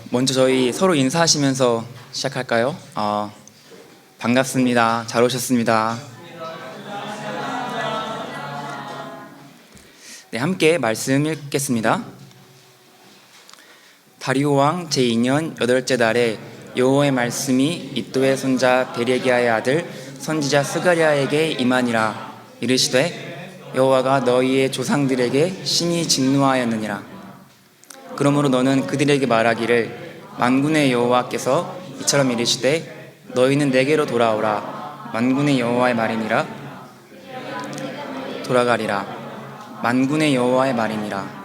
먼저 저희 서로 인사하시면서 시작할까요? 반갑습니다. 잘 오셨습니다. 네, 함께 말씀 읽겠습니다. 다리오 왕 제2년 8째 달에 여호와의 말씀이 이도의 손자 베레기야의 아들 선지자 스가랴에게 임하니라. 이르시되 여호와가 너희의 조상들에게 심히 진노하였느니라. 그러므로 너는 그들에게 말하기를 만군의 여호와께서 이처럼 이르시되 너희는 내게로 돌아오라. 만군의 여호와의 말이니라. 돌아가리라. 만군의 여호와의 말이니라.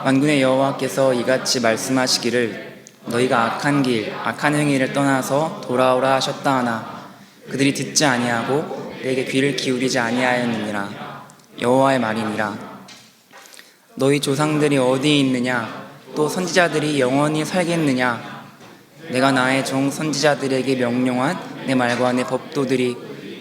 만군의 여호와께서 이같이 말씀하시기를 너희가 악한 길, 악한 행위를 떠나서 돌아오라 하셨다 하나 그들이 듣지 아니하고 내게 귀를 기울이지 아니하였느니라. 여호와의 말이니라. 너희 조상들이 어디에 있느냐? 또 선지자들이 영원히 살겠느냐? 내가 나의 종 선지자들에게 명령한 내 말과 내 법도들이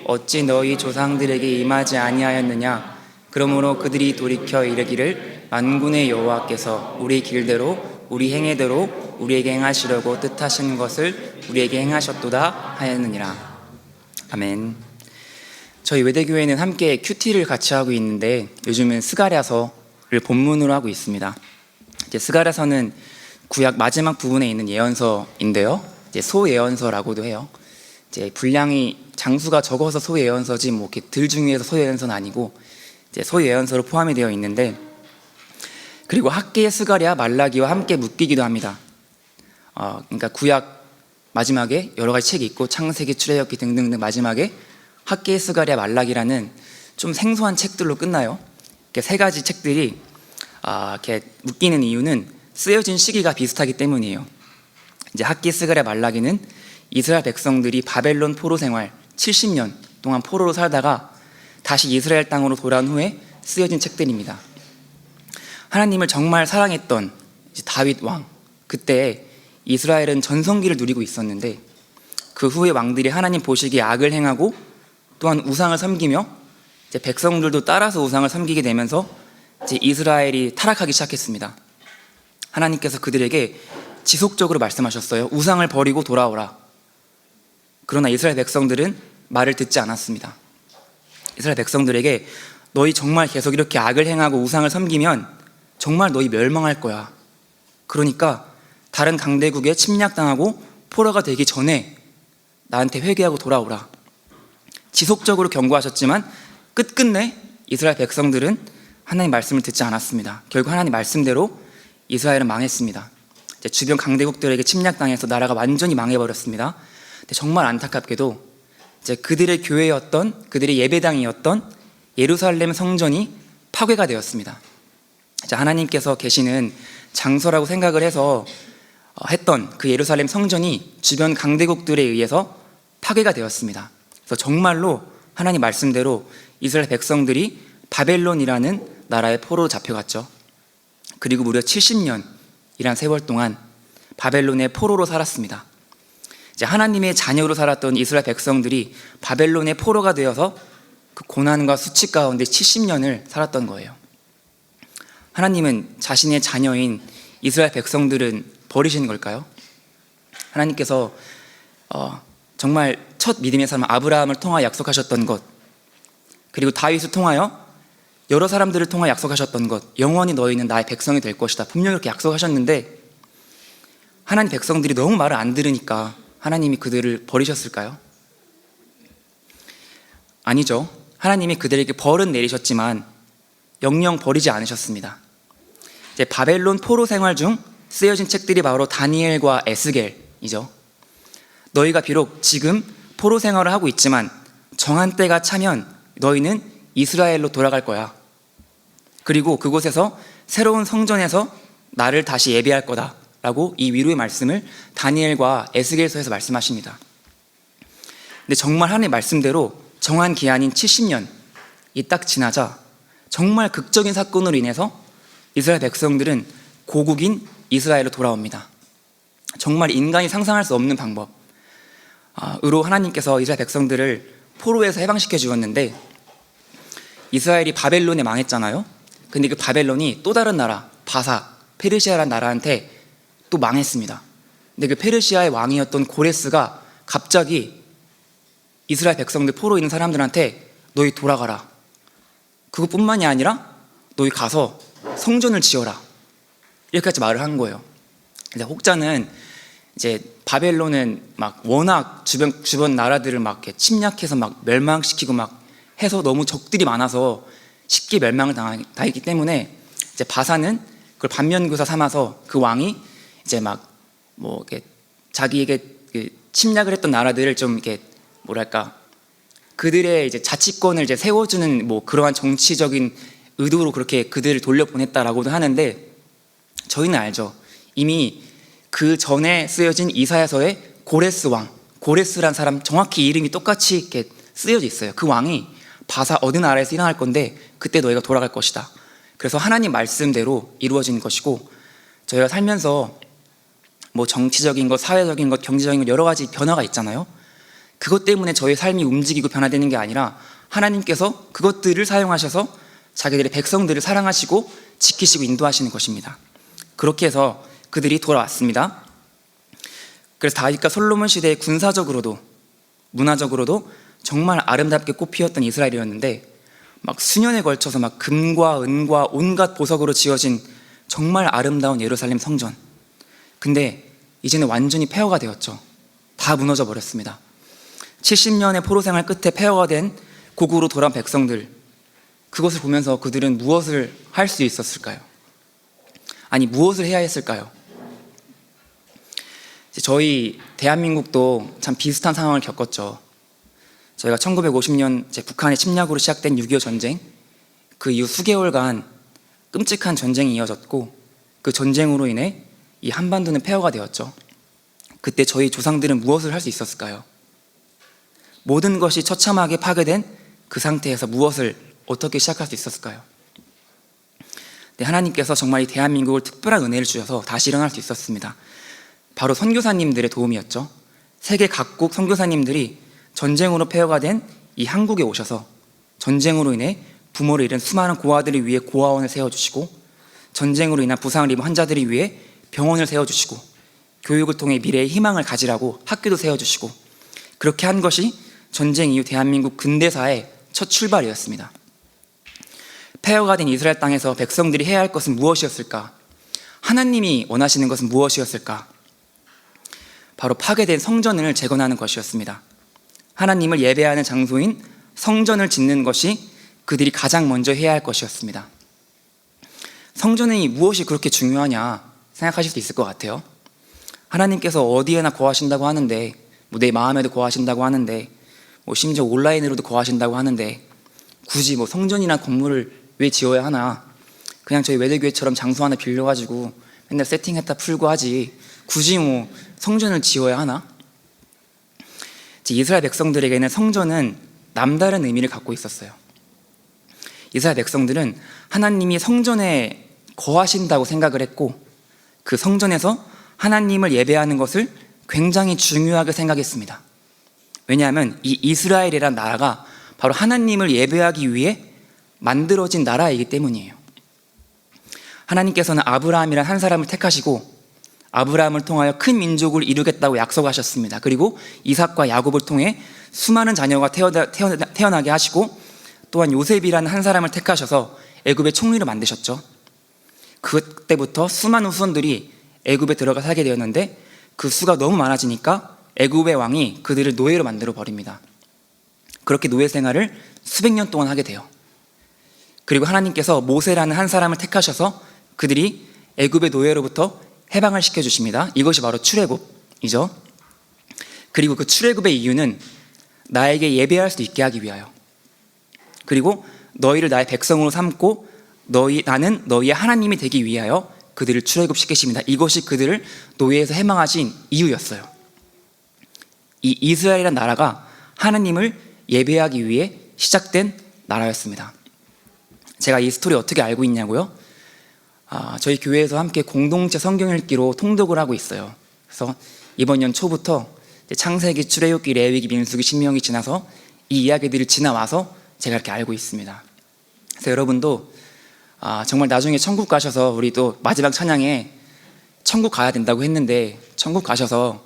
어찌 너희 조상들에게 임하지 아니하였느냐? 그러므로 그들이 돌이켜 이르기를 만군의 여호와께서 우리 길대로 우리 행위대로 우리에게 행하시려고 뜻하신 것을 우리에게 행하셨도다 하였느니라. 아멘. 저희 외대교회는 함께 큐티를 같이 하고 있는데 요즘은 스가랴서를 본문으로 하고 있습니다. 이제 스가랴서는 구약 마지막 부분에 있는 예언서인데요. 이제 소예언서라고도 해요. 이제 분량이 장수가 적어서 소예언서지 뭐 이렇게 들 중에서 소예언서는 아니고 이제 소예언서로 포함이 되어 있는데 그리고 학개의 스가랴 말라기와 함께 묶이기도 합니다. 그러니까 구약 마지막에 여러 가지 책이 있고 창세기, 출애굽기 등등등 마지막에 학개의 스가랴 말라기라는 좀 생소한 책들로 끝나요. 이렇게 세 가지 책들이 이렇게 묶이는 이유는 쓰여진 시기가 비슷하기 때문이에요. 이제 학개, 스가랴, 말라기는 이스라엘 백성들이 바벨론 포로 생활 70년 동안 포로로 살다가 다시 이스라엘 땅으로 돌아온 후에 쓰여진 책들입니다. 하나님을 정말 사랑했던 다윗 왕, 그때 이스라엘은 전성기를 누리고 있었는데 그 후에 왕들이 하나님 보시기에 악을 행하고 또한 우상을 섬기며 이제 백성들도 따라서 우상을 섬기게 되면서 이제 이스라엘이 타락하기 시작했습니다. 하나님께서 그들에게 지속적으로 말씀하셨어요. 우상을 버리고 돌아오라. 그러나 이스라엘 백성들은 말을 듣지 않았습니다. 이스라엘 백성들에게 너희 정말 계속 이렇게 악을 행하고 우상을 섬기면 정말 너희 멸망할 거야. 그러니까 다른 강대국에 침략당하고 포로가 되기 전에 나한테 회개하고 돌아오라. 지속적으로 경고하셨지만 끝끝내 이스라엘 백성들은 하나님 말씀을 듣지 않았습니다. 결국 하나님 말씀대로 이스라엘은 망했습니다. 이제 주변 강대국들에게 침략당해서 나라가 완전히 망해버렸습니다. 근데 정말 안타깝게도 이제 그들의 교회였던, 그들의 예배당이었던 예루살렘 성전이 파괴가 되었습니다. 이제 하나님께서 계시는 장소라고 생각을 해서 했던 그 예루살렘 성전이 주변 강대국들에 의해서 파괴가 되었습니다. 그래서 정말로 하나님 말씀대로 이스라엘 백성들이 바벨론이라는 나라의 포로로 잡혀갔죠. 그리고 무려 70년이란 세월 동안 바벨론의 포로로 살았습니다. 이제 하나님의 자녀로 살았던 이스라엘 백성들이 바벨론의 포로가 되어서 그 고난과 수치 가운데 70년을 살았던 거예요. 하나님은 자신의 자녀인 이스라엘 백성들은 버리시는 걸까요? 하나님께서 정말 첫 믿음의 사람 아브라함을 통하여 약속하셨던 것, 그리고 다윗을 통하여 여러 사람들을 통하여 약속하셨던 것, 영원히 너희는 나의 백성이 될 것이다. 분명히 이렇게 약속하셨는데 하나님 백성들이 너무 말을 안 들으니까 하나님이 그들을 버리셨을까요? 아니죠. 하나님이 그들에게 벌은 내리셨지만 영영 버리지 않으셨습니다. 이제 바벨론 포로 생활 중 쓰여진 책들이 바로 다니엘과 에스겔이죠. 너희가 비록 지금 포로 생활을 하고 있지만 정한 때가 차면 너희는 이스라엘로 돌아갈 거야. 그리고 그곳에서 새로운 성전에서 나를 다시 예배할 거다 라고 이 위로의 말씀을 다니엘과 에스겔서에서 말씀하십니다. 근데 정말 하나님의 말씀대로 정한 기한인 70년이 딱 지나자 정말 극적인 사건으로 인해서 이스라엘 백성들은 고국인 이스라엘로 돌아옵니다. 정말 인간이 상상할 수 없는 방법으로 하나님께서 이스라엘 백성들을 포로에서 해방시켜 주었는데 이스라엘이 바벨론에 망했잖아요. 근데 그 바벨론이 또 다른 나라, 바사, 페르시아라는 나라한테 또 망했습니다. 근데 그 페르시아의 왕이었던 고레스가 갑자기 이스라엘 백성들, 포로에 있는 사람들한테 너희 돌아가라. 그것뿐만이 아니라 너희 가서 성전을 지어라. 이렇게까지 말을 한 거예요. 근데 혹자는 이제 바벨론은 막 워낙 주변 나라들을 막 이렇게 침략해서 막 멸망시키고 막 해서 너무 적들이 많아서 쉽게 멸망을 당했기 때문에 이제 바사는 그걸 반면교사 삼아서 그 왕이 이제 막 뭐 이렇게 자기에게 그 침략을 했던 나라들을 좀 이렇게 뭐랄까 그들의 이제 자치권을 이제 세워주는 뭐 그러한 정치적인 의도로 그렇게 그들을 돌려보냈다라고도 하는데, 저희는 알죠. 이미 그 전에 쓰여진 이사야서의 고레스 왕, 고레스란 사람 정확히 이름이 똑같이 이렇게 쓰여져 있어요. 그 왕이 바사 어느 나라에서 일어날 건데 그때 너희가 돌아갈 것이다. 그래서 하나님 말씀대로 이루어진 것이고, 저희가 살면서 뭐 정치적인 것, 사회적인 것, 경제적인 것 여러 가지 변화가 있잖아요. 그것 때문에 저희 삶이 움직이고 변화되는 게 아니라 하나님께서 그것들을 사용하셔서 자기들의 백성들을 사랑하시고 지키시고 인도하시는 것입니다. 그렇게 해서 그들이 돌아왔습니다. 그래서 다윗과 솔로몬 시대에 군사적으로도 문화적으로도 정말 아름답게 꽃피었던 이스라엘이었는데, 막 수년에 걸쳐서 막 금과 은과 온갖 보석으로 지어진 정말 아름다운 예루살렘 성전. 근데 이제는 완전히 폐허가 되었죠. 다 무너져 버렸습니다. 70년의 포로 생활 끝에 폐허가 된 고국으로 돌아온 백성들, 그것을 보면서 그들은 무엇을 할 수 있었을까요? 아니, 무엇을 해야 했을까요? 저희 대한민국도 참 비슷한 상황을 겪었죠. 저희가 1950년 북한의 침략으로 시작된 6.25 전쟁, 그 이후 수개월간 끔찍한 전쟁이 이어졌고, 그 전쟁으로 인해 이 한반도는 폐허가 되었죠. 그때 저희 조상들은 무엇을 할 수 있었을까요? 모든 것이 처참하게 파괴된 그 상태에서 무엇을 어떻게 시작할 수 있었을까요? 네, 하나님께서 정말 이 대한민국을 특별한 은혜를 주셔서 다시 일어날 수 있었습니다. 바로 선교사님들의 도움이었죠. 세계 각국 선교사님들이 전쟁으로 폐허가 된 이 한국에 오셔서 전쟁으로 인해 부모를 잃은 수많은 고아들을 위해 고아원을 세워주시고, 전쟁으로 인한 부상을 입은 환자들을 위해 병원을 세워주시고, 교육을 통해 미래의 희망을 가지라고 학교도 세워주시고, 그렇게 한 것이 전쟁 이후 대한민국 근대사의 첫 출발이었습니다. 폐허가 된 이스라엘 땅에서 백성들이 해야 할 것은 무엇이었을까? 하나님이 원하시는 것은 무엇이었을까? 바로 파괴된 성전을 재건하는 것이었습니다. 하나님을 예배하는 장소인 성전을 짓는 것이 그들이 가장 먼저 해야 할 것이었습니다. 성전이 무엇이 그렇게 중요하냐 생각하실 수 있을 것 같아요. 하나님께서 어디에나 거하신다고 하는데, 뭐 내 마음에도 거하신다고 하는데, 뭐 심지어 온라인으로도 거하신다고 하는데, 굳이 뭐 성전이나 건물을 왜 지어야 하나? 그냥 저희 외대교회처럼 장소 하나 빌려가지고 맨날 세팅했다 풀고 하지, 굳이 뭐 성전을 지어야 하나? 이스라엘 백성들에게는 성전은 남다른 의미를 갖고 있었어요. 이스라엘 백성들은 하나님이 성전에 거하신다고 생각을 했고, 그 성전에서 하나님을 예배하는 것을 굉장히 중요하게 생각했습니다. 왜냐하면 이 이스라엘이라는 나라가 바로 하나님을 예배하기 위해 만들어진 나라이기 때문이에요. 하나님께서는 아브라함이라는 한 사람을 택하시고 아브라함을 통하여 큰 민족을 이루겠다고 약속하셨습니다. 그리고 이삭과 야곱을 통해 수많은 자녀가 태어나게 하시고, 또한 요셉이라는 한 사람을 택하셔서 애굽의 총리를 만드셨죠. 그때부터 수많은 후손들이 애굽에 들어가 살게 되었는데, 그 수가 너무 많아지니까 애굽의 왕이 그들을 노예로 만들어 버립니다. 그렇게 노예 생활을 수백 년 동안 하게 돼요. 그리고 하나님께서 모세라는 한 사람을 택하셔서 그들이 애굽의 노예로부터 해방을 시켜주십니다. 이것이 바로 출애굽이죠. 그리고 그 출애굽의 이유는 나에게 예배할 수 있게 하기 위하여, 그리고 너희를 나의 백성으로 삼고 나는 너희의 하나님이 되기 위하여 그들을 출애굽시키십니다. 이것이 그들을 노예에서 해방하신 이유였어요. 이 이스라엘이라는 나라가 하나님을 예배하기 위해 시작된 나라였습니다. 제가 이 스토리 어떻게 알고 있냐고요? 저희 교회에서 함께 공동체 성경 읽기로 통독을 하고 있어요. 그래서 이번 년 초부터 창세기, 출애굽기, 레위기, 민수기, 신명기 지나서 이 이야기들을 지나와서 제가 이렇게 알고 있습니다. 그래서 여러분도 정말 나중에 천국 가셔서, 우리 또 마지막 찬양에 천국 가야 된다고 했는데, 천국 가셔서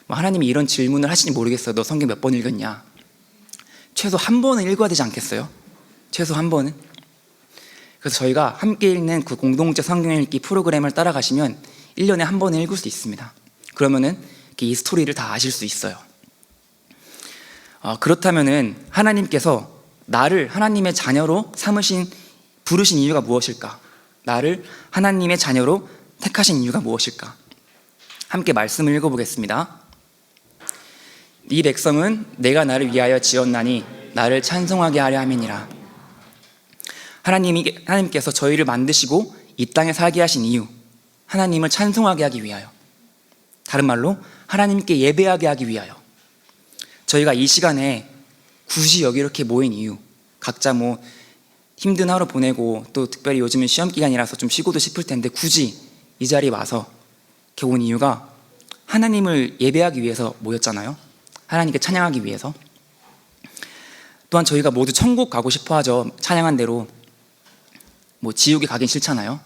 뭐 하나님이 이런 질문을 하시는지 모르겠어요. 너 성경 몇 번 읽었냐? 최소 한 번은 읽어야 되지 않겠어요? 최소 한 번은? 그래서 저희가 함께 읽는 그 공동체 성경 읽기 프로그램을 따라가시면 1년에 한 번은 읽을 수 있습니다. 그러면은 이 스토리를 다 아실 수 있어요. 그렇다면은 하나님께서 나를 하나님의 자녀로 부르신 이유가 무엇일까? 나를 하나님의 자녀로 택하신 이유가 무엇일까? 함께 말씀을 읽어보겠습니다. 이 백성은 내가 나를 위하여 지었나니 나를 찬송하게 하려 함이니라. 하나님께서 저희를 만드시고 이 땅에 살게 하신 이유, 하나님을 찬송하게 하기 위하여, 다른 말로 하나님께 예배하게 하기 위하여. 저희가 이 시간에 굳이 여기 이렇게 모인 이유, 각자 뭐 힘든 하루 보내고 또 특별히 요즘은 시험 기간이라서 좀 쉬고도 싶을 텐데 굳이 이 자리에 와서 이렇게 온 이유가 하나님을 예배하기 위해서 모였잖아요. 하나님께 찬양하기 위해서. 또한 저희가 모두 천국 가고 싶어 하죠. 찬양한 대로. 뭐 지옥에 가긴 싫잖아요.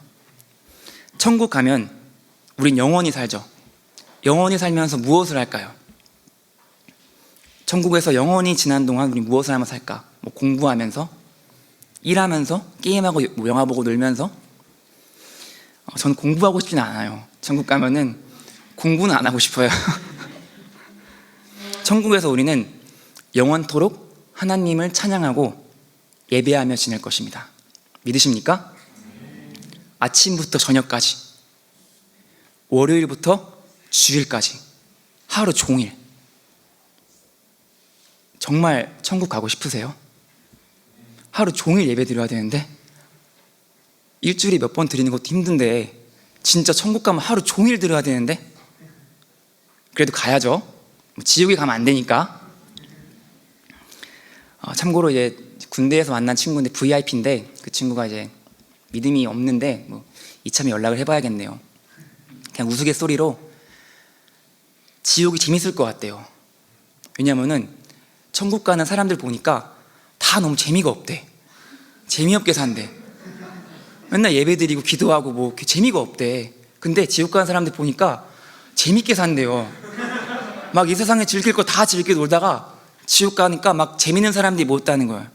천국 가면 우린 영원히 살죠. 영원히 살면서 무엇을 할까요? 천국에서 영원히 지난 동안 우리 무엇을 하면서 살까? 뭐 공부하면서, 일하면서, 게임하고 영화 보고 놀면서. 저는 공부하고 싶지는 않아요. 천국 가면은 공부는 안 하고 싶어요. 천국에서 우리는 영원토록 하나님을 찬양하고 예배하며 지낼 것입니다. 믿으십니까? 아침부터 저녁까지, 월요일부터 주일까지, 하루 종일. 정말 천국 가고 싶으세요? 하루 종일 예배 드려야 되는데, 일주일에 몇 번 드리는 것도 힘든데 진짜 천국 가면 하루 종일 드려야 되는데, 그래도 가야죠. 지옥에 가면 안 되니까. 참고로 이제 군대에서 만난 친구인데 VIP인데, 그 친구가 이제 믿음이 없는데 뭐 이참에 연락을 해봐야겠네요. 그냥 우스갯소리로 지옥이 재밌을 것 같대요. 왜냐면은 천국 가는 사람들 보니까 다 너무 재미가 없대. 재미없게 산대. 맨날 예배드리고 기도하고 뭐 재미가 없대. 근데 지옥 가는 사람들 보니까 재밌게 산대요. 막 이 세상에 즐길 거 다 즐기고 놀다가 지옥 가니까 막 재밌는 사람들이 못 다는 거예요.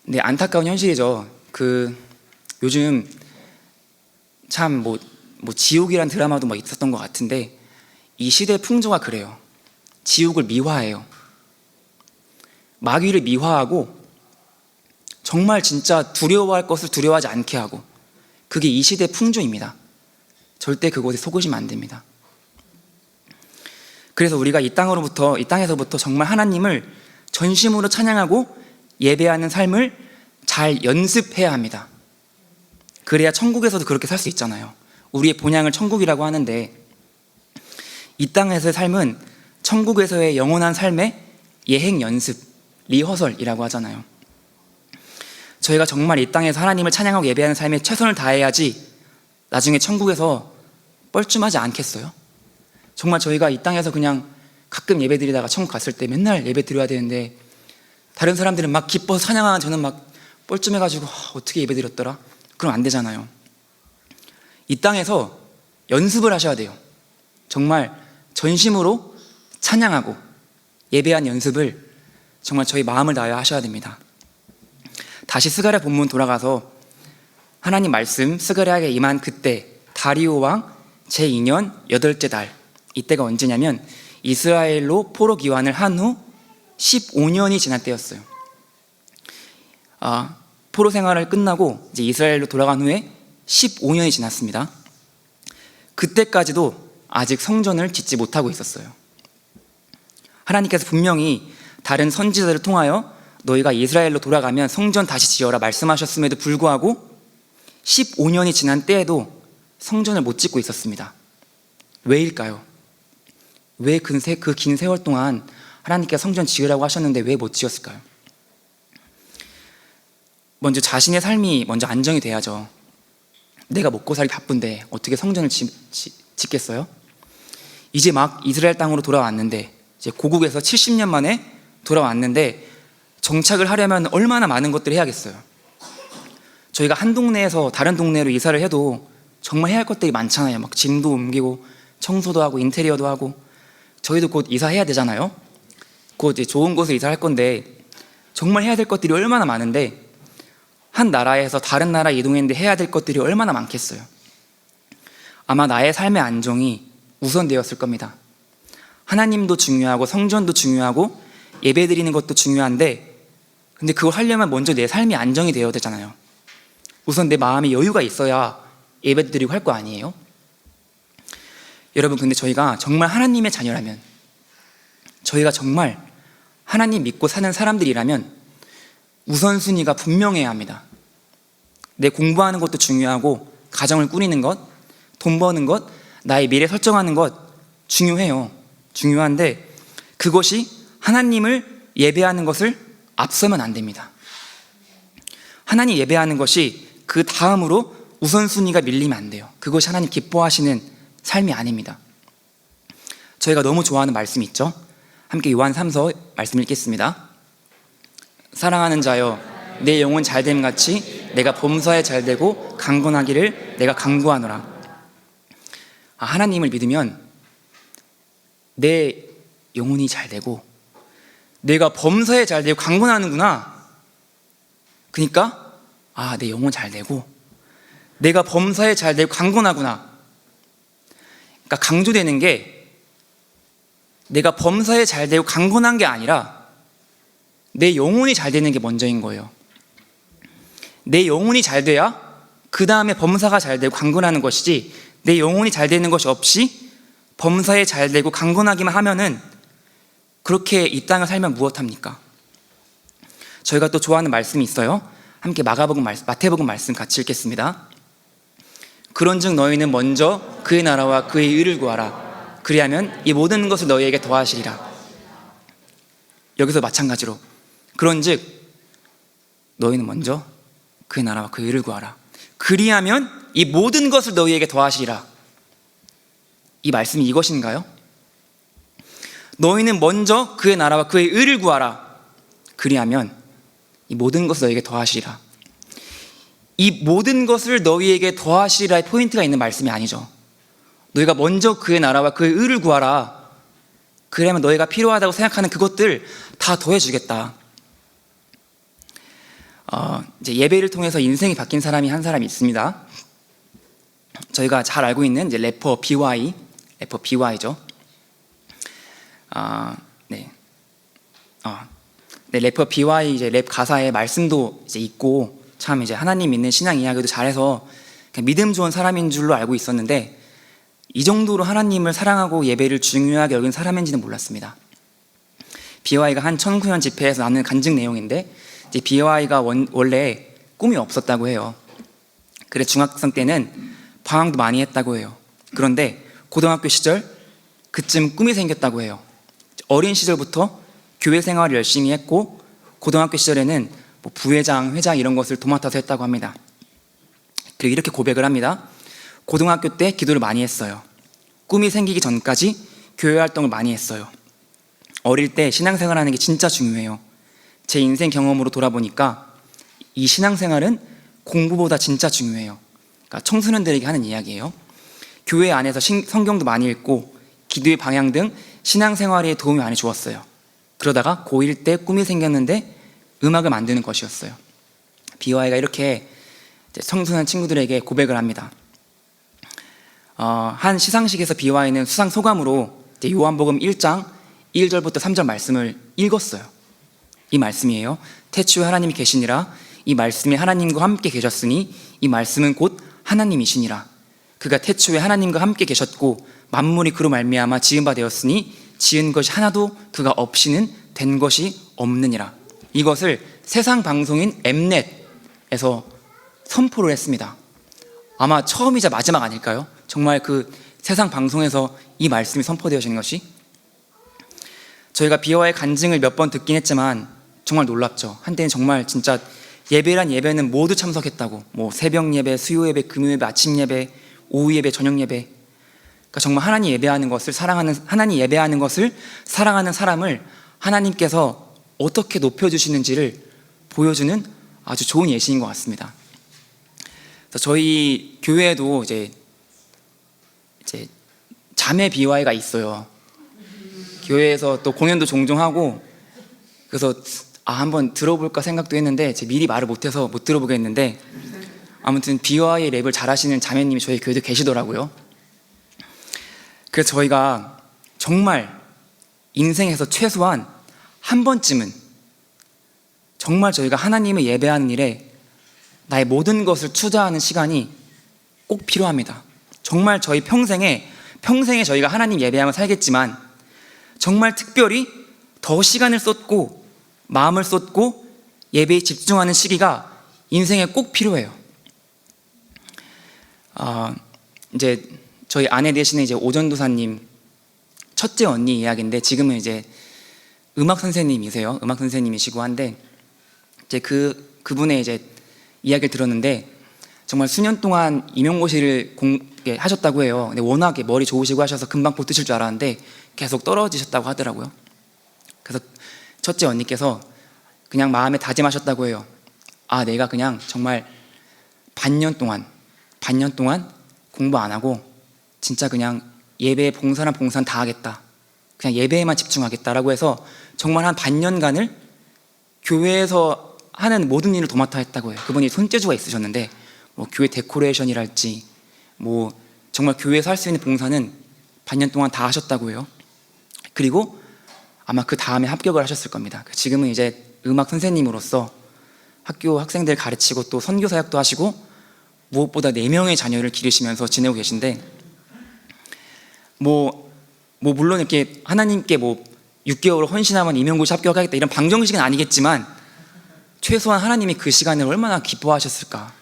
근데 안타까운 현실이죠. 요즘 참 뭐 지옥이란 드라마도 막 있었던 것 같은데, 이 시대의 풍조가 그래요. 지옥을 미화해요. 마귀를 미화하고 정말 진짜 두려워할 것을 두려워하지 않게 하고, 그게 이 시대의 풍조입니다. 절대 그곳에 속으시면 안 됩니다. 그래서 우리가 이 땅에서부터 정말 하나님을 전심으로 찬양하고 예배하는 삶을 잘 연습해야 합니다. 그래야 천국에서도 그렇게 살 수 있잖아요. 우리의 본향을 천국이라고 하는데, 이 땅에서의 삶은 천국에서의 영원한 삶의 예행 연습, 리허설이라고 하잖아요. 저희가 정말 이 땅에서 하나님을 찬양하고 예배하는 삶에 최선을 다해야지 나중에 천국에서 뻘쭘하지 않겠어요? 정말 저희가 이 땅에서 그냥 가끔 예배 드리다가 천국 갔을 때 맨날 예배 드려야 되는데, 다른 사람들은 막 기뻐서 찬양하는 저는 막 뻘쭘해가지고 어떻게 예배 드렸더라? 그럼 안 되잖아요. 이 땅에서 연습을 하셔야 돼요. 정말 전심으로 찬양하고 예배한 연습을 정말 저희 마음을 다하여 하셔야 됩니다. 다시 스가랴 본문 돌아가서 하나님 말씀, 스가랴에게 임한 그때 다리오 왕 제2년 8째 달, 이때가 언제냐면 이스라엘로 포로 귀환을 한 후 15년이 지난 때였어요. 포로 생활을 끝나고 이제 이스라엘로 돌아간 후에 15년이 지났습니다. 그때까지도 아직 성전을 짓지 못하고 있었어요. 하나님께서 분명히 다른 선지자들을 통하여 너희가 이스라엘로 돌아가면 성전 다시 지어라 말씀하셨음에도 불구하고 15년이 지난 때에도 성전을 못 짓고 있었습니다. 왜일까요? 왜 그 긴 세월 동안 하나님께서 성전 지으라고 하셨는데 왜 못 지었을까요? 먼저 자신의 삶이 먼저 안정이 돼야죠. 내가 먹고 살기 바쁜데 어떻게 성전을 짓겠어요? 이제 막 이스라엘 땅으로 돌아왔는데, 이제 고국에서 70년 만에 돌아왔는데 정착을 하려면 얼마나 많은 것들을 해야겠어요. 저희가 한 동네에서 다른 동네로 이사를 해도 정말 해야 할 것들이 많잖아요. 막 짐도 옮기고 청소도 하고 인테리어도 하고. 저희도 곧 이사해야 되잖아요. 곧 이제 좋은 곳에 이사할 건데 정말 해야 될 것들이 얼마나 많은데, 한 나라에서 다른 나라 이동했는데 해야 될 것들이 얼마나 많겠어요. 아마 나의 삶의 안정이 우선되었을 겁니다. 하나님도 중요하고 성전도 중요하고 예배 드리는 것도 중요한데, 근데 그걸 하려면 먼저 내 삶이 안정이 되어야 되잖아요. 우선 내 마음에 여유가 있어야 예배 드리고 할 거 아니에요? 여러분, 근데 저희가 정말 하나님의 자녀라면, 저희가 정말 하나님 믿고 사는 사람들이라면 우선순위가 분명해야 합니다. 내 공부하는 것도 중요하고 가정을 꾸리는 것, 돈 버는 것, 나의 미래 설정하는 것 중요해요. 중요한데 그것이 하나님을 예배하는 것을 앞서면 안 됩니다. 하나님 예배하는 것이 그 다음으로 우선순위가 밀리면 안 돼요. 그것이 하나님 기뻐하시는 삶이 아닙니다. 저희가 너무 좋아하는 말씀이 있죠. 함께 요한 3서 말씀 읽겠습니다. 사랑하는 자여, 내 영혼 잘됨 같이 내가 범사에 잘되고 강건하기를 내가 간구하노라. 하나님을 믿으면 내 영혼이 잘되고 내가 범사에 잘되고 강건하는구나. 그러니까 내 영혼 잘되고 내가 범사에 잘되고 강건하구나. 그러니까 강조되는 게 내가 범사에 잘되고 강건한 게 아니라 내 영혼이 잘되는 게 먼저인 거예요. 내 영혼이 잘돼야 그 다음에 범사가 잘되고 강건하는 것이지, 내 영혼이 잘되는 것이 없이 범사에 잘되고 강건하기만 하면은 그렇게 이 땅을 살면 무엇합니까? 저희가 또 좋아하는 말씀이 있어요. 함께 마태복음 말씀 같이 읽겠습니다. 그런즉 너희는 먼저 그의 나라와 그의 의를 구하라. 그리하면 이 모든 것을 너희에게 더하시리라. 여기서 마찬가지로 그런즉 너희는 먼저 그의 나라와 그의 의를 구하라. 그리하면 이 모든 것을 너희에게 더하시리라. 이 말씀이 이것인가요? 너희는 먼저 그의 나라와 그의 의를 구하라. 그리하면 이 모든 것을 너희에게 더하시리라. 이 모든 것을 너희에게 더하시리라의 포인트가 있는 말씀이 아니죠. 너희가 먼저 그의 나라와 그의 의를 구하라. 그러면 너희가 필요하다고 생각하는 그것들 다 더해주겠다. 이제 예배를 통해서 인생이 바뀐 사람이 한 사람이 있습니다. 저희가 잘 알고 있는 이제 래퍼 BY죠. 래퍼 BY 이제 랩 가사에 말씀도 이제 있고 참 이제 하나님 믿는 신앙 이야기도 잘해서 그냥 믿음 좋은 사람인 줄로 알고 있었는데, 이 정도로 하나님을 사랑하고 예배를 중요하게 여긴 사람인지는 몰랐습니다. BY가 한 청소년 집회에서 나눈 간증 내용인데, 이제 BY가 원래 꿈이 없었다고 해요. 그래 중학생 때는 방황도 많이 했다고 해요. 그런데 고등학교 시절 그쯤 꿈이 생겼다고 해요. 어린 시절부터 교회 생활을 열심히 했고 고등학교 시절에는 뭐 부회장, 회장 이런 것을 도맡아서 했다고 합니다. 그리고 이렇게 고백을 합니다. 고등학교 때 기도를 많이 했어요. 꿈이 생기기 전까지 교회 활동을 많이 했어요. 어릴 때 신앙생활하는 게 진짜 중요해요. 제 인생 경험으로 돌아보니까 이 신앙생활은 공부보다 진짜 중요해요. 그러니까 청소년들에게 하는 이야기예요. 교회 안에서 성경도 많이 읽고 기도의 방향 등 신앙생활에 도움이 많이 주었어요. 그러다가 고1 때 꿈이 생겼는데 음악을 만드는 것이었어요. BY가 이렇게 청소년 친구들에게 고백을 합니다. 한 시상식에서 BY는 수상 소감으로 요한복음 1장 1절부터 3절 말씀을 읽었어요. 이 말씀이에요. 태초에 하나님이 계시니라. 이 말씀이 하나님과 함께 계셨으니 이 말씀은 곧 하나님이시니라. 그가 태초에 하나님과 함께 계셨고 만물이 그로 말미암아 지은 바 되었으니 지은 것이 하나도 그가 없이는 된 것이 없느니라. 이것을 세상 방송인 엠넷에서 선포를 했습니다. 아마 처음이자 마지막 아닐까요? 정말 그 세상 방송에서 이 말씀이 선포되어지는 것이. 저희가 BY의 간증을 몇 번 듣긴 했지만 정말 놀랍죠. 한때는 정말 진짜 예배란 예배는 모두 참석했다고, 뭐 새벽 예배, 수요 예배, 금요 예배, 아침 예배, 오후 예배, 저녁 예배. 그러니까 정말 하나님 예배하는 것을 사랑하는 사람을 하나님께서 어떻게 높여주시는지를 보여주는 아주 좋은 예시인 것 같습니다. 그래서 저희 교회에도 이제 자매 BY가 있어요. 교회에서 또 공연도 종종 하고, 그래서 한번 들어볼까 생각도 했는데 미리 말을 못해서 못 들어보겠는데, 아무튼 BY 랩을 잘하시는 자매님이 저희 교회도 계시더라고요. 그래서 저희가 정말 인생에서 최소한 한 번쯤은 정말 저희가 하나님을 예배하는 일에 나의 모든 것을 투자하는 시간이 꼭 필요합니다. 정말 저희 평생에 저희가 하나님 예배하며 살겠지만 정말 특별히 더 시간을 쏟고 마음을 쏟고 예배에 집중하는 시기가 인생에 꼭 필요해요. 이제 저희 아내 되시는 이제 오전도사님 첫째 언니 이야기인데, 지금은 이제 음악 선생님이세요. 음악 선생님이시고 한데, 이제 그분의 이제 이야기를 들었는데 정말 수년 동안 임용고시를 하셨다고 해요. 근데 워낙에 머리 좋으시고 하셔서 금방 붙으실 줄 알았는데 계속 떨어지셨다고 하더라고요. 그래서 첫째 언니께서 그냥 마음에 다짐하셨다고 해요. 내가 그냥 정말 반년 동안 공부 안 하고 진짜 그냥 예배에 봉사란 봉산 다 하겠다, 그냥 예배에만 집중하겠다라고 해서 정말 한 반년간을 교회에서 하는 모든 일을 도맡아 했다고 해요. 그분이 손재주가 있으셨는데 뭐 교회 데코레이션이랄지 뭐 정말 교회에서 할 수 있는 봉사는 반년 동안 다 하셨다고 해요. 그리고 아마 그 다음에 합격을 하셨을 겁니다. 지금은 이제 음악 선생님으로서 학교 학생들 가르치고 또 선교 사역도 하시고 무엇보다 4명의 자녀를 기르시면서 지내고 계신데, 물론 이렇게 하나님께 6개월 헌신하면 임용고시 합격하겠다 이런 방정식은 아니겠지만 최소한 하나님이 그 시간을 얼마나 기뻐하셨을까.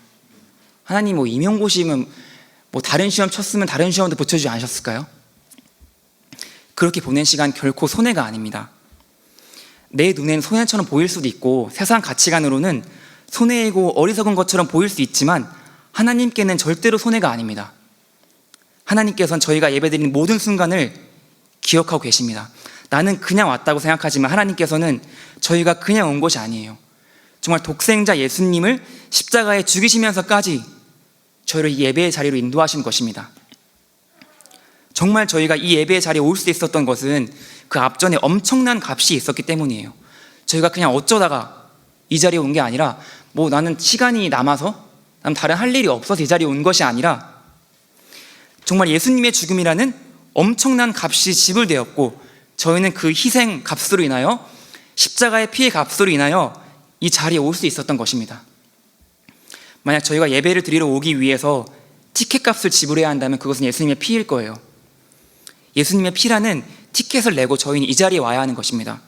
하나님 임용고시면 다른 시험 쳤으면 다른 시험도 붙여주지 않으셨을까요? 그렇게 보낸 시간 결코 손해가 아닙니다. 내 눈에는 손해처럼 보일 수도 있고 세상 가치관으로는 손해이고 어리석은 것처럼 보일 수 있지만 하나님께는 절대로 손해가 아닙니다. 하나님께서는 저희가 예배드리는 모든 순간을 기억하고 계십니다. 나는 그냥 왔다고 생각하지만 하나님께서는 저희가 그냥 온 것이 아니에요. 정말 독생자 예수님을 십자가에 죽이시면서까지 저희를 이 예배의 자리로 인도하신 것입니다. 정말 저희가 이 예배의 자리에 올 수 있었던 것은 그 앞전에 엄청난 값이 있었기 때문이에요. 저희가 그냥 어쩌다가 이 자리에 온 게 아니라 나는 시간이 남아서 다른 할 일이 없어서 이 자리에 온 것이 아니라 정말 예수님의 죽음이라는 엄청난 값이 지불되었고 저희는 그 희생 값으로 인하여 십자가의 피의 값으로 인하여 이 자리에 올 수 있었던 것입니다. 만약 저희가 예배를 드리러 오기 위해서 티켓 값을 지불해야 한다면 그것은 예수님의 피일 거예요. 예수님의 피라는 티켓을 내고 저희는 이 자리에 와야 하는 것입니다.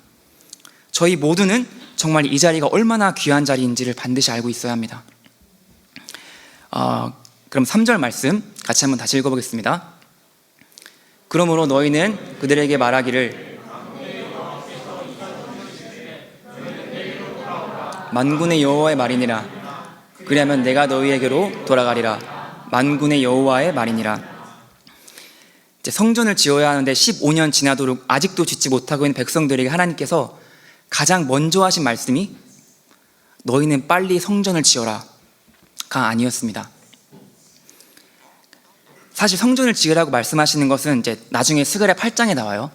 저희 모두는 정말 이 자리가 얼마나 귀한 자리인지를 반드시 알고 있어야 합니다. 그럼 3절 말씀 같이 한번 다시 읽어보겠습니다. 그러므로 너희는 그들에게 말하기를 만군의 여호와의 말이니라. 그리하면 내가 너희에게로 돌아가리라. 만군의 여호와의 말이니라. 이제 성전을 지어야 하는데 15년 지나도록 아직도 짓지 못하고 있는 백성들에게 하나님께서 가장 먼저 하신 말씀이 너희는 빨리 성전을 지어라 가 아니었습니다. 사실 성전을 지으라고 말씀하시는 것은 이제 나중에 스가랴 8장에 나와요.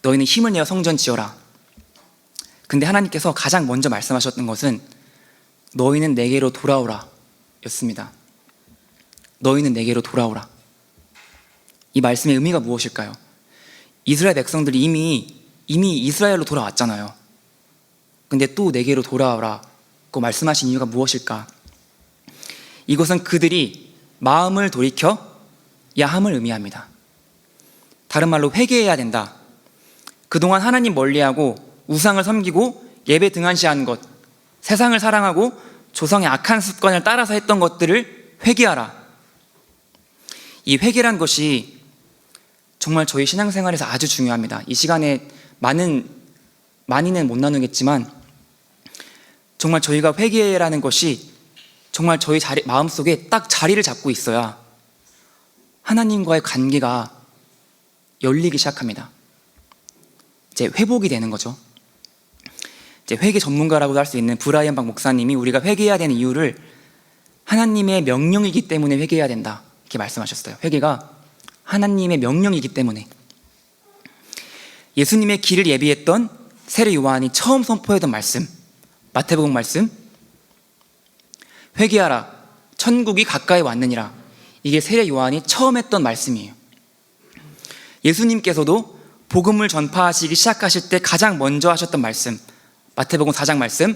너희는 힘을 내어 성전 지어라. 근데 하나님께서 가장 먼저 말씀하셨던 것은 너희는 내게로 돌아오라 였습니다. 너희는 내게로 돌아오라. 이 말씀의 의미가 무엇일까요? 이스라엘 백성들이 이미 이스라엘로 돌아왔잖아요. 근데 또 내게로 돌아오라고 말씀하신 이유가 무엇일까? 이것은 그들이 마음을 돌이켜야 함을 의미합니다. 다른 말로 회개해야 된다. 그동안 하나님 멀리하고 우상을 섬기고 예배 등한시하는 것, 세상을 사랑하고 조상의 악한 습관을 따라서 했던 것들을 회개하라. 이 회개란 것이 정말 저희 신앙생활에서 아주 중요합니다. 이 시간에 많이는 못 나누겠지만 정말 저희가 회개라는 것이 정말 저희 마음속에 딱 자리를 잡고 있어야 하나님과의 관계가 열리기 시작합니다. 이제 회복이 되는 거죠. 이제 회계 전문가라고도 할 수 있는 브라이언 박 목사님이 우리가 회개해야 되는 이유를 하나님의 명령이기 때문에 회개해야 된다, 이렇게 말씀하셨어요. 회개가 하나님의 명령이기 때문에. 예수님의 길을 예비했던 세례 요한이 처음 선포했던 말씀, 마태복음 말씀, 회개하라, 천국이 가까이 왔느니라. 이게 세례 요한이 처음 했던 말씀이에요. 예수님께서도 복음을 전파하시기 시작하실 때 가장 먼저 하셨던 말씀, 마태복음 4장 말씀,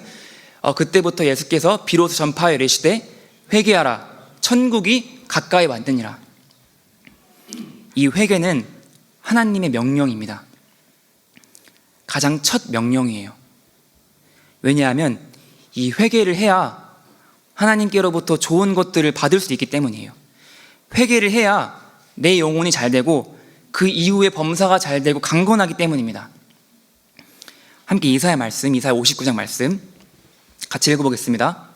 그때부터 예수께서 비로소 전파하여 이르시되 회개하라, 천국이 가까이 왔느니라. 이 회개는 하나님의 명령입니다. 가장 첫 명령이에요. 왜냐하면 이 회개를 해야 하나님께로부터 좋은 것들을 받을 수 있기 때문이에요. 회개를 해야 내 영혼이 잘 되고 그 이후에 범사가 잘 되고 강건하기 때문입니다. 함께 이사야 말씀, 이사야 59장 말씀 같이 읽어보겠습니다.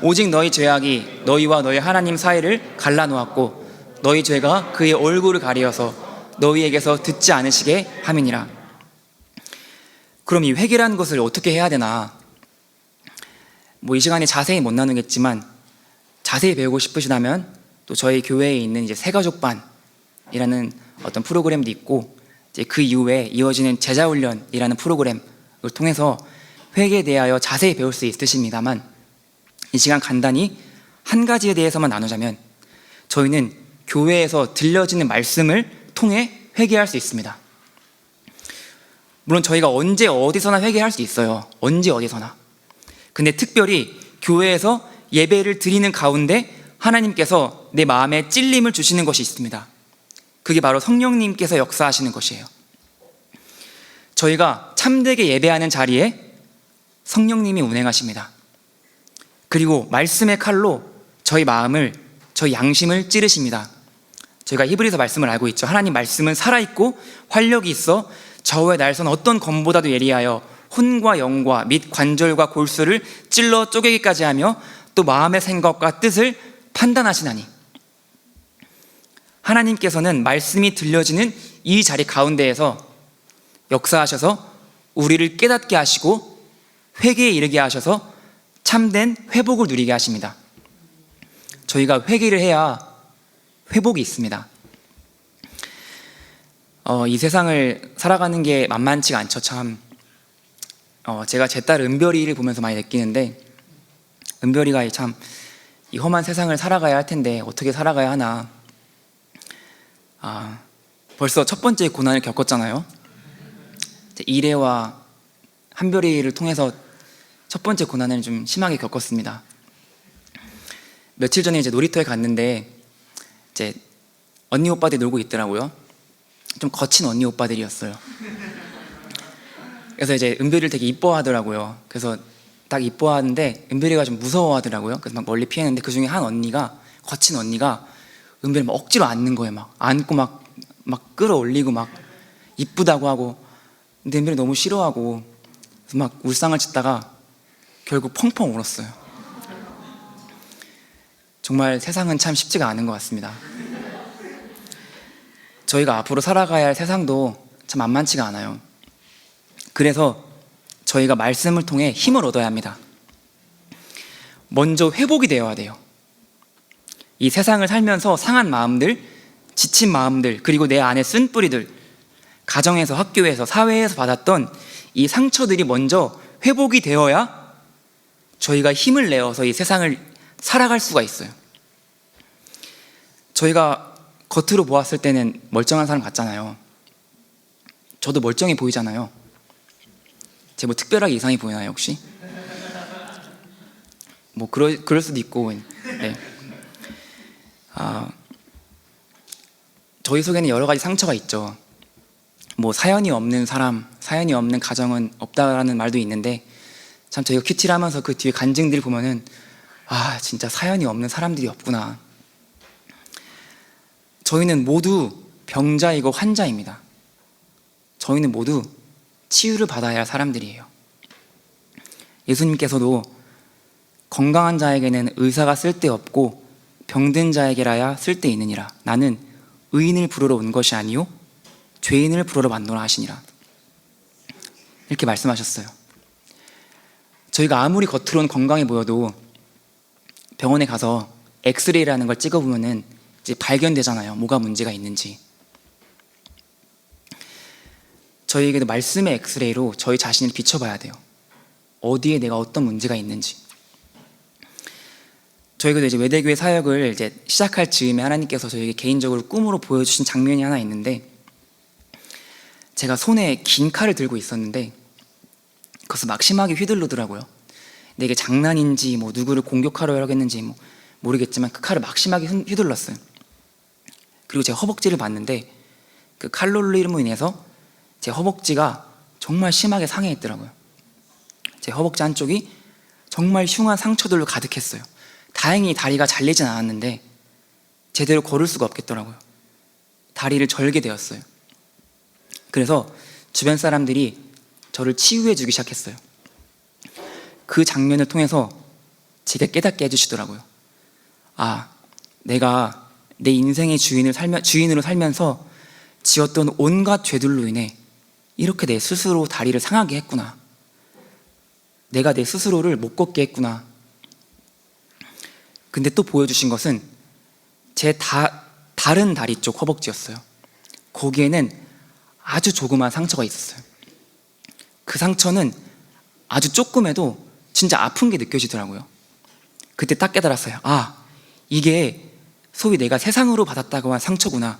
오직 너희 죄악이 너희와 너희 하나님 사이를 갈라놓았고 너희 죄가 그의 얼굴을 가리어서 너희에게서 듣지 않으시게 함이니라. 그럼 이 회개라는 것을 어떻게 해야 되나? 이 시간에 자세히 못 나누겠지만 자세히 배우고 싶으시다면 또 저희 교회에 있는 이제 새가족반이라는 어떤 프로그램도 있고, 이제 그 이후에 이어지는 제자훈련이라는 프로그램을 통해서 회개에 대하여 자세히 배울 수 있으십니다만, 이 시간 간단히 한 가지에 대해서만 나누자면 저희는 교회에서 들려지는 말씀을 통해 회개할 수 있습니다. 물론 저희가 언제 어디서나 회개할 수 있어요. 언제 어디서나. 근데 특별히 교회에서 예배를 드리는 가운데 하나님께서 내 마음에 찔림을 주시는 것이 있습니다. 그게 바로 성령님께서 역사하시는 것이에요. 저희가 참되게 예배하는 자리에 성령님이 운행하십니다. 그리고 말씀의 칼로 저희 마음을, 저희 양심을 찌르십니다. 저희가 히브리서 말씀을 알고 있죠. 하나님 말씀은 살아있고 활력이 있어 저의 날선 어떤 검보다도 예리하여 혼과 영과 및 관절과 골수를 찔러 쪼개기까지 하며 또 마음의 생각과 뜻을 판단하시나니. 하나님께서는 말씀이 들려지는 이 자리 가운데에서 역사하셔서 우리를 깨닫게 하시고 회개에 이르게 하셔서 참된 회복을 누리게 하십니다. 저희가 회개를 해야 회복이 있습니다. 이 세상을 살아가는 게 만만치가 않죠. 참 제가 제 딸 은별이를 보면서 많이 느끼는데, 은별이가 참 이 험한 세상을 살아가야 할 텐데 어떻게 살아가야 하나. 벌써 첫 번째 고난을 겪었잖아요. 이래와 한별이를 통해서 첫 번째 고난을 좀 심하게 겪었습니다. 며칠 전에 이제 놀이터에 갔는데 이제 언니 오빠들이 놀고 있더라고요. 좀 거친 언니 오빠들이었어요. 그래서 이제 은별이를 되게 이뻐하더라고요. 그래서 딱 이뻐하는데 은별이가 좀 무서워하더라고요. 그래서 막 멀리 피했는데 그 중에 한 언니가, 거친 언니가 은별이 막 억지로 안는 거예요. 막 안고 막 끌어올리고 막 이쁘다고 하고. 근데 은별이 너무 싫어하고, 그래서 막 울상을 짓다가 결국 펑펑 울었어요. 정말 세상은 참 쉽지가 않은 것 같습니다. 저희가 앞으로 살아가야 할 세상도 참 만만치가 않아요. 그래서 저희가 말씀을 통해 힘을 얻어야 합니다. 먼저 회복이 되어야 돼요. 이 세상을 살면서 상한 마음들, 지친 마음들, 그리고 내 안에 쓴 뿌리들, 가정에서, 학교에서, 사회에서 받았던 이 상처들이 먼저 회복이 되어야 저희가 힘을 내어서 이 세상을 살아갈 수가 있어요. 저희가 겉으로 보았을 때는 멀쩡한 사람 같잖아요. 저도 멀쩡해 보이잖아요. 제가 뭐 특별하게 이상해 보이나요, 혹시? 뭐 그럴 수도 있고. 네. 저희 속에는 여러 가지 상처가 있죠. 뭐 사연이 없는 사람, 사연이 없는 가정은 없다라는 말도 있는데, 참 저희가 큐티를 하면서 그 뒤에 간증들을 보면은 진짜 사연이 없는 사람들이 없구나. 저희는 모두 병자이고 환자입니다. 저희는 모두 치유를 받아야 할 사람들이에요. 예수님께서도 건강한 자에게는 의사가 쓸데없고 병든 자에게라야 쓸데있느니라. 나는 의인을 부르러 온 것이 아니요 죄인을 부르러 왔노라 하시니라. 이렇게 말씀하셨어요. 저희가 아무리 겉으로는 건강해 보여도 병원에 가서 엑스레이라는 걸 찍어보면은 이제 발견되잖아요. 뭐가 문제가 있는지. 저희에게도 말씀의 엑스레이로 저희 자신을 비춰봐야 돼요. 어디에 내가 어떤 문제가 있는지. 저희가 이제 외대교회 사역을 이제 시작할 즈음에 하나님께서 저에게 개인적으로 꿈으로 보여주신 장면이 하나 있는데, 제가 손에 긴 칼을 들고 있었는데 그것을 막 심하게 휘두르더라고요. 근데 이게 장난인지 뭐 누구를 공격하려 하겠는지 뭐 모르겠지만 그 칼을 막 심하게 휘둘렀어요. 그리고 제 허벅지를 봤는데 그 칼로 인해서 제 허벅지가 정말 심하게 상해했더라고요. 제 허벅지 한쪽이 정말 흉한 상처들로 가득했어요. 다행히 다리가 잘리진 않았는데 제대로 걸을 수가 없겠더라고요. 다리를 절게 되었어요. 그래서 주변 사람들이 저를 치유해 주기 시작했어요. 그 장면을 통해서 제게 깨닫게 해주시더라고요. 아, 내가 내 인생의 주인으로 살면서 지었던 온갖 죄들로 인해 이렇게 내 스스로 다리를 상하게 했구나. 내가 내 스스로를 못 걷게 했구나. 근데 또 보여주신 것은 제 다른 다리 쪽 허벅지였어요. 거기에는 아주 조그만 상처가 있었어요. 그 상처는 아주 조금해도 진짜 아픈 게 느껴지더라고요. 그때 딱 깨달았어요. 아, 이게 소위 내가 세상으로 받았다고 한 상처구나.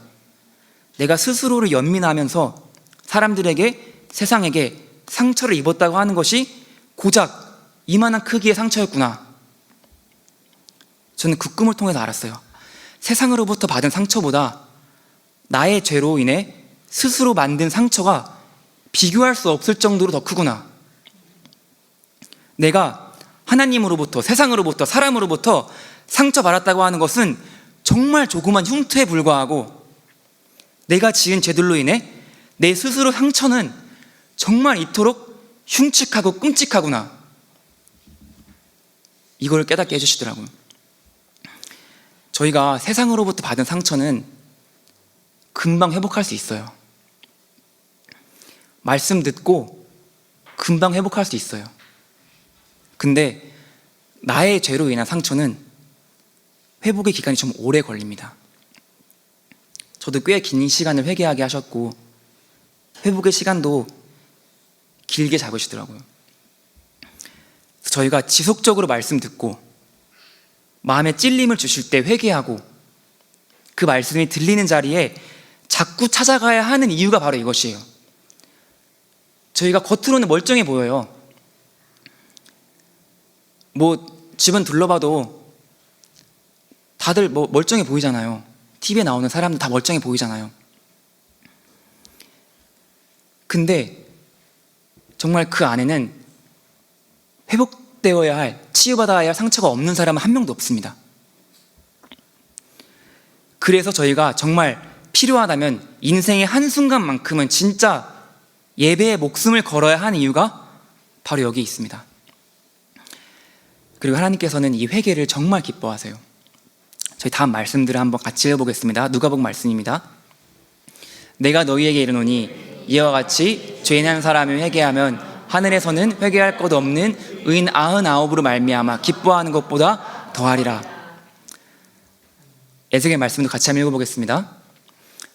내가 스스로를 연민하면서 사람들에게, 세상에게 상처를 입었다고 하는 것이 고작 이만한 크기의 상처였구나. 저는 그 꿈을 통해서 알았어요. 세상으로부터 받은 상처보다 나의 죄로 인해 스스로 만든 상처가 비교할 수 없을 정도로 더 크구나. 내가 하나님으로부터, 세상으로부터, 사람으로부터 상처받았다고 하는 것은 정말 조그만 흉터에 불과하고, 내가 지은 죄들로 인해 내 스스로 상처는 정말 이토록 흉측하고 끔찍하구나. 이걸 깨닫게 해주시더라고요. 저희가 세상으로부터 받은 상처는 금방 회복할 수 있어요. 말씀 듣고 금방 회복할 수 있어요. 근데 나의 죄로 인한 상처는 회복의 기간이 좀 오래 걸립니다. 저도 꽤 긴 시간을 회개하게 하셨고 회복의 시간도 길게 잡으시더라고요. 저희가 지속적으로 말씀 듣고 마음에 찔림을 주실 때 회개하고 그 말씀이 들리는 자리에 자꾸 찾아가야 하는 이유가 바로 이것이에요. 저희가 겉으로는 멀쩡해 보여요. 주변 둘러봐도 다들 멀쩡해 보이잖아요. TV에 나오는 사람들 다 멀쩡해 보이잖아요. 근데 정말 그 안에는 회복되어야 할, 치유받아야 할 상처가 없는 사람은 한 명도 없습니다. 그래서 저희가 정말 필요하다면 인생의 한순간만큼은 진짜 예배에 목숨을 걸어야 하는 이유가 바로 여기 있습니다. 그리고 하나님께서는 이 회개를 정말 기뻐하세요. 저희 다음 말씀들을 한번 같이 읽어보겠습니다. 누가복음 말씀입니다. 내가 너희에게 이르노니 이와 같이 죄인 한 사람이 회개하면 하늘에서는 회개할 것 없는 의인 99으로 말미암아 기뻐하는 것보다 더하리라. 에스겔 말씀도 같이 한번 읽어보겠습니다.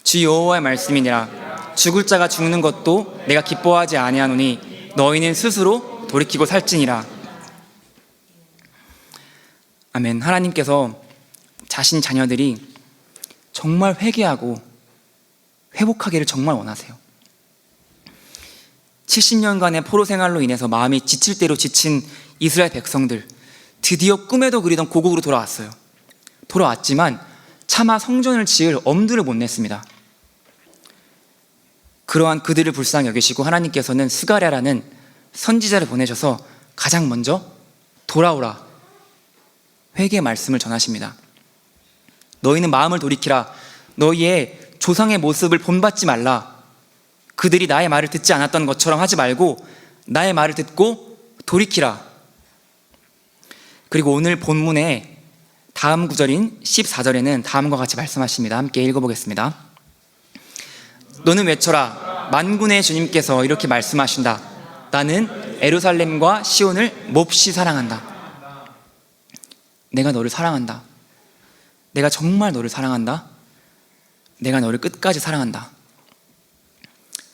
주 여호와의 말씀이니라. 죽을 자가 죽는 것도 내가 기뻐하지 아니하노니 너희는 스스로 돌이키고 살지니라. 아멘. 하나님께서 자신 자녀들이 정말 회개하고 회복하기를 정말 원하세요. 70년간의 포로 생활로 인해서 마음이 지칠 대로 지친 이스라엘 백성들, 드디어 꿈에도 그리던 고국으로 돌아왔어요. 돌아왔지만 차마 성전을 지을 엄두를 못 냈습니다. 그러한 그들을 불쌍히 여기시고 하나님께서는 스가랴라는 선지자를 보내셔서 가장 먼저 돌아오라, 회개의 말씀을 전하십니다. 너희는 마음을 돌이키라. 너희의 조상의 모습을 본받지 말라. 그들이 나의 말을 듣지 않았던 것처럼 하지 말고 나의 말을 듣고 돌이키라. 그리고 오늘 본문의 다음 구절인 14절에는 다음과 같이 말씀하십니다. 함께 읽어보겠습니다. 너는 외쳐라. 만군의 주님께서 이렇게 말씀하신다. 나는 예루살렘과 시온을 몹시 사랑한다. 내가 너를 사랑한다. 내가 정말 너를 사랑한다. 내가 너를 끝까지 사랑한다.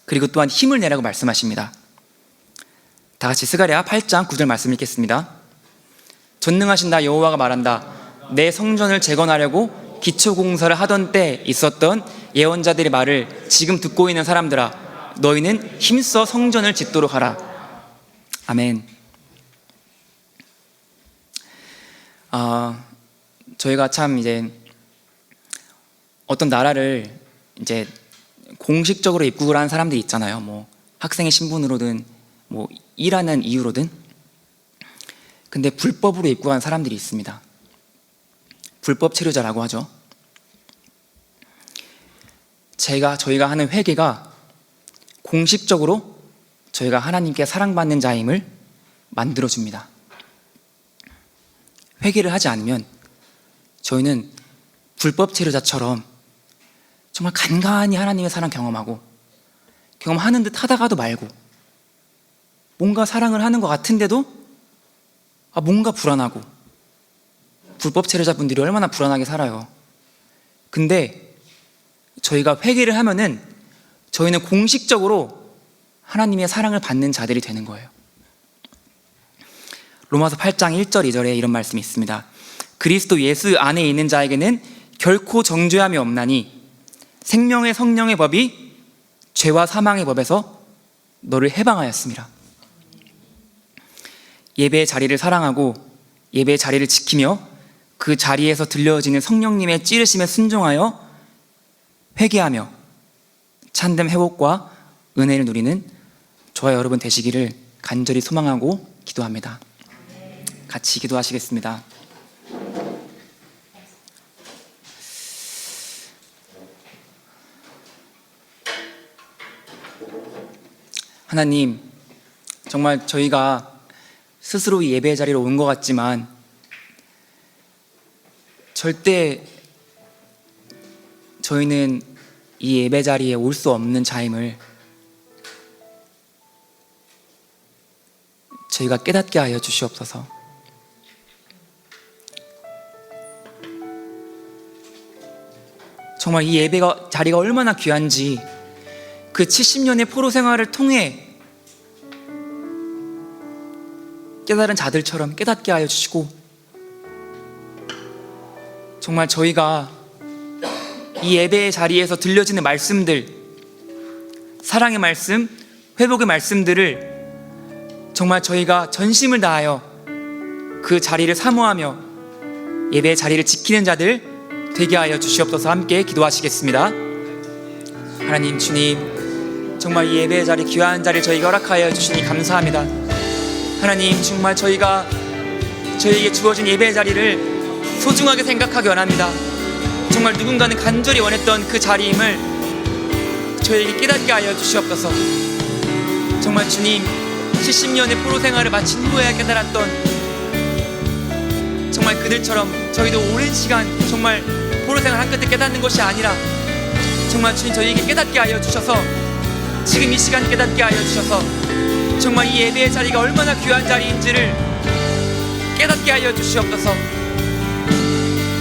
그리고 또한 힘을 내라고 말씀하십니다. 다 같이 스가랴 8장 9절 말씀 읽겠습니다. 전능하신 나 여호와가 말한다. 내 성전을 재건하려고 기초공사를 하던 때 있었던 예언자들의 말을 지금 듣고 있는 사람들아, 너희는 힘써 성전을 짓도록 하라. 아멘. 저희가 참 이제 어떤 나라를 이제 공식적으로 입국을 하는 사람들이 있잖아요. 뭐 학생의 신분으로든 뭐 일하는 이유로든. 근데 불법으로 입국한 사람들이 있습니다. 불법 체류자라고 하죠. 저희가 하는 회개가 공식적으로 저희가 하나님께 사랑받는 자임을 만들어줍니다. 회개를 하지 않으면 저희는 불법 체류자처럼 정말 간간히 하나님의 사랑 경험하는 듯 하다가도 말고, 뭔가 사랑을 하는 것 같은데도 뭔가 불안하고, 불법 체류자분들이 얼마나 불안하게 살아요. 근데 저희가 회개를 하면은 저희는 공식적으로 하나님의 사랑을 받는 자들이 되는 거예요. 로마서 8장 1절 2절에 이런 말씀이 있습니다. 그리스도 예수 안에 있는 자에게는 결코 정죄함이 없나니 생명의 성령의 법이 죄와 사망의 법에서 너를 해방하였습니다. 예배의 자리를 사랑하고 예배의 자리를 지키며 그 자리에서 들려지는 성령님의 찌르심에 순종하여 회개하며 참된 회복과 은혜를 누리는 저와 여러분 되시기를 간절히 소망하고 기도합니다. 같이 기도하시겠습니다. 하나님, 정말 저희가 스스로 이 예배의 자리로 온 것 같지만 절대 저희는 이 예배 자리에 올 수 없는 자임을 저희가 깨닫게 하여 주시옵소서. 정말 이 예배가 자리가 얼마나 귀한지 그 70년의 포로 생활을 통해 깨달은 자들처럼 깨닫게 하여 주시고, 정말 저희가 이 예배의 자리에서 들려지는 말씀들, 사랑의 말씀, 회복의 말씀들을 정말 저희가 전심을 다하여 그 자리를 사모하며 예배의 자리를 지키는 자들 되게 하여 주시옵소서. 함께 기도하시겠습니다. 하나님, 주님, 정말 이 예배의 자리, 귀한 자리를 저희가 허락하여 주시니 감사합니다. 하나님, 정말 저희가 저희에게 주어진 예배의 자리를 소중하게 생각하기 원합니다. 정말 누군가는 간절히 원했던 그 자리임을 저희에게 깨닫게 하여 주시옵소서. 정말 주님, 70년의 포로 생활을 마친 후에 깨달았던 정말 그들처럼 저희도 오랜 시간 정말 포로 생활 한 끝에 깨닫는 것이 아니라 정말 주님, 저희에게 깨닫게 하여 주셔서 지금 이 시간 깨닫게 하여 주셔서 정말 이 예배의 자리가 얼마나 귀한 자리인지를 깨닫게 하여 주시옵소서.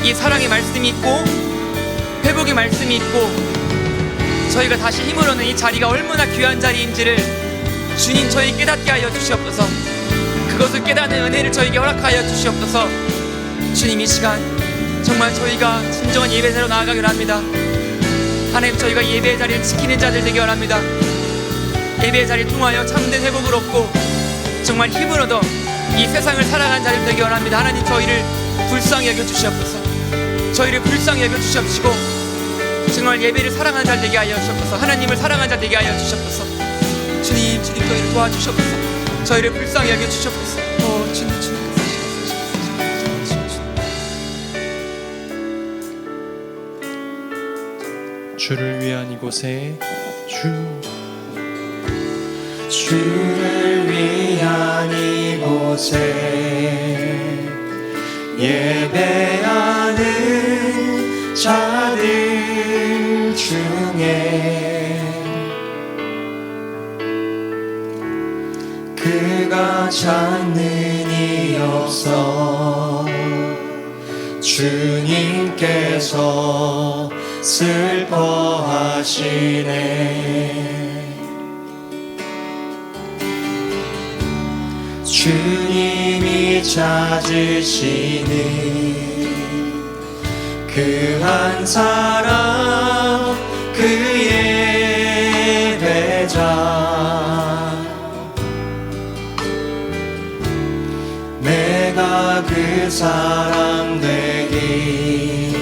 이 사랑의 말씀이 있고 회복의 말씀이 있고 저희가 다시 힘을 얻는 이 자리가 얼마나 귀한 자리인지를 주님, 저희 깨닫게 하여 주시옵소서. 그것을 깨닫는 은혜를 저희에게 허락하여 주시옵소서. 주님, 이 시간 정말 저희가 진정한 예배 자리로 나아가기를 합니다. 하나님, 저희가 예배의 자리를 지키는 자들 되기 원합니다. 예배의 자리를 통하여 참된 회복을 얻고 정말 힘을 얻어 이 세상을 살아가는 자들 되기 원합니다. 하나님, 저희를 불쌍히 여겨주시옵소서. 저희를 불쌍히 여겨주시옵시고 정말 예배를 사랑하는 자 되게 하여 주시옵소서. 하나님을 사랑하는 자 되게 하여 주시옵소서. 주님, 저희를 도와주시옵소서. 저희를 불쌍히 여겨주시옵소서. 주님. 주를 위한 이곳에 주를 위한 이곳에 예배하는 자들 중에 찾는 이 없어 주님께서 슬퍼하시네. 주님이 찾으시는 그 한 사람 그의 예배자 내가 그 사람 되기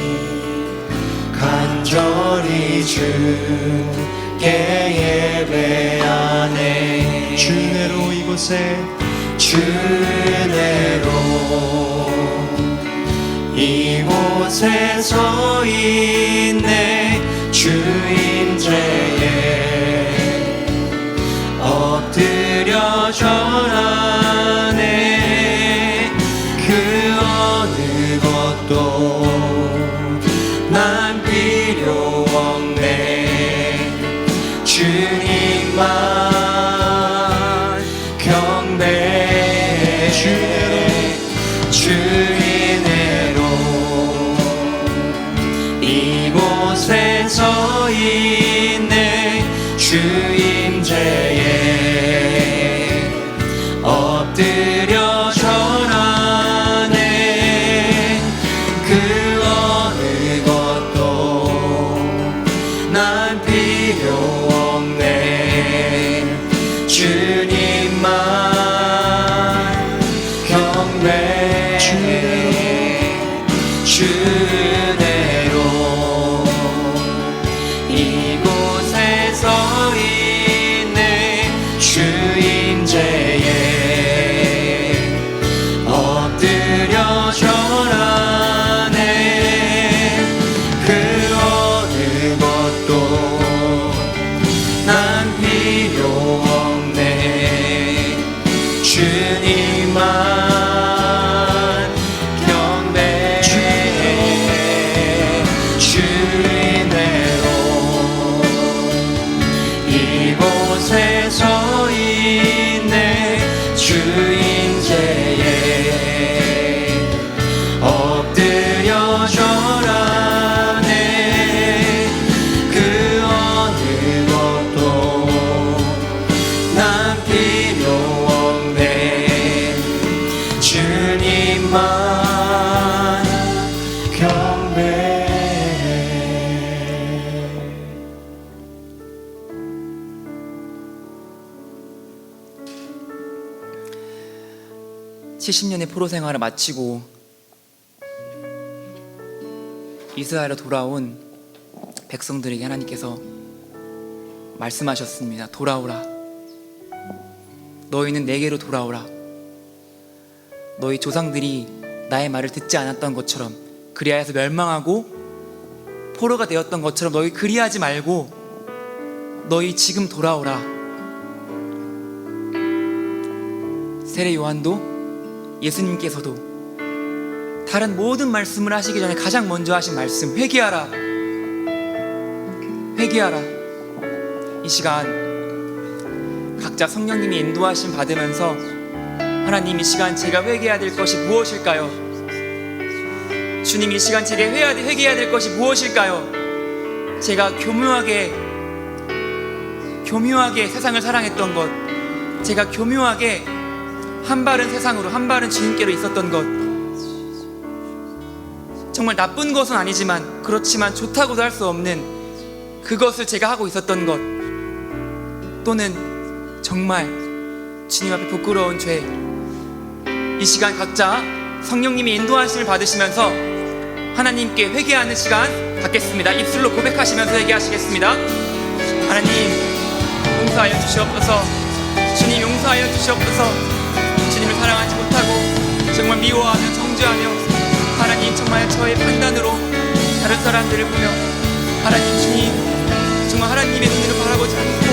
간절히 주께 예배하네. 주내로 이곳에 주내로 이곳에 서 있네. 주임제에 엎드려 절하네. 그 어느 것도 난 필요 없네. 주님만 경배해. 주인애로 이곳에 서 있네. 주임제에 엎드려 절하네. 그 어느 것도 난 필요 없네. 주님만 경배해. 주내로 이곳에 서 있네. 주임제에 엎드려 절하네. 그 어느 것도 난 필요 없네. 주님만 경배해. 주인애로 이곳에 서 있네. 주임제에 엎드려 절하네. 그 어느 것도 난 필요 없네. 주님만 경배해. 70년의 포로 생활을 마치고 이스라엘로 돌아온 백성들에게 하나님께서 말씀하셨습니다. 돌아오라. 너희는 내게로 돌아오라. 너희 조상들이 나의 말을 듣지 않았던 것처럼, 그리하여서 멸망하고 포로가 되었던 것처럼 너희 그리하지 말고 너희 지금 돌아오라. 세례 요한도 예수님께서도 다른 모든 말씀을 하시기 전에 가장 먼저 하신 말씀, 회개하라. 회개하라. 이 시간 각자 성령님이 인도하심 받으면서 하나님, 이 시간 제가 회개해야 될 것이 무엇일까요? 주님, 이 시간 제가 회개해야 될 것이 무엇일까요? 제가 교묘하게 세상을 사랑했던 것, 제가 교묘하게 한 발은 세상으로 한 발은 주님께로 있었던 것, 정말 나쁜 것은 아니지만 그렇지만 좋다고도 할 수 없는 그것을 제가 하고 있었던 것, 또는 정말 주님 앞에 부끄러운 죄, 이 시간 각자 성령님이 인도하심을 받으시면서 하나님께 회개하는 시간 갖겠습니다. 입술로 고백하시면서 회개하시겠습니다. 하나님, 용서하여 주시옵소서. 주님, 용서하여 주시옵소서. 주님을 사랑하지 못하고 정말 미워하며 정죄하며 하나님, 정말 저의 판단으로 다른 사람들을 보며 하나님, 주님 정말 하나님의 눈으로 바라보지 않고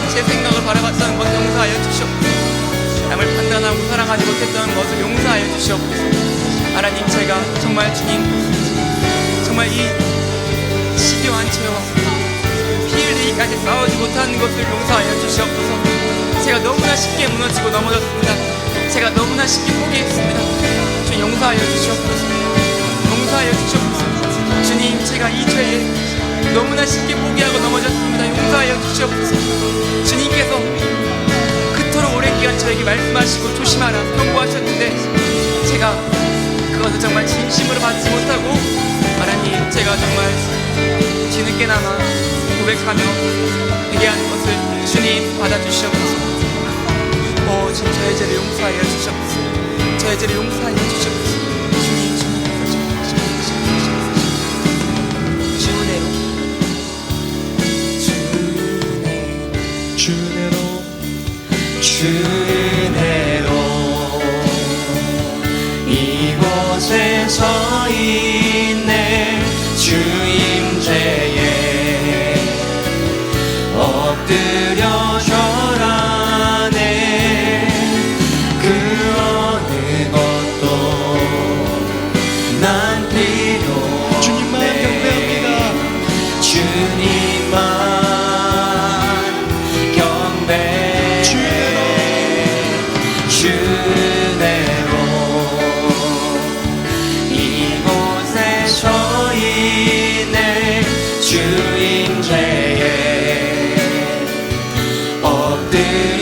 제 생각을 바라봤다는 것을 용서하여 주시옵소서. 남을 판단하고 사랑하지 못했던 것을 용서하여 주시옵소서. 하나님, 제가 정말 주님 정말 이 시교한 죄와 피 흘리기까지 싸우지 못하는 것을 용서하여 주시옵소서. 제가 너무나 쉽게 무너지고 넘어졌습니다. 제가 너무나 쉽게 포기했습니다. 주님 용서하여 주시옵소서. 용서하여 주시옵소서. 주님 제가 이 죄에 너무나 쉽게 포기하고 넘어졌습니다. 용서하여 주시옵소서. 주님께서 그토록 오랜 기간 저에게 말씀하시고 조심하라 경고하셨는데 제가 그것을 정말 진심으로 받지 못하고 하나님 제가 정말 뒤늦게나마 고백하며 회개하는 것을 주님 받아주시옵소서. 주님 저의 죄를 용서하여 주시옵소서. 저의 죄를 용서하여 주시옵소서. 주님 주은혜로 이곳에 서 있네. 주 임재에 엎드려 절하네. 그 어느 것도 난 필요 없네. 주님만 경배합니다. 주님만 경배. 주은혜로 이곳에 서 있네. 주 임재에 엎드려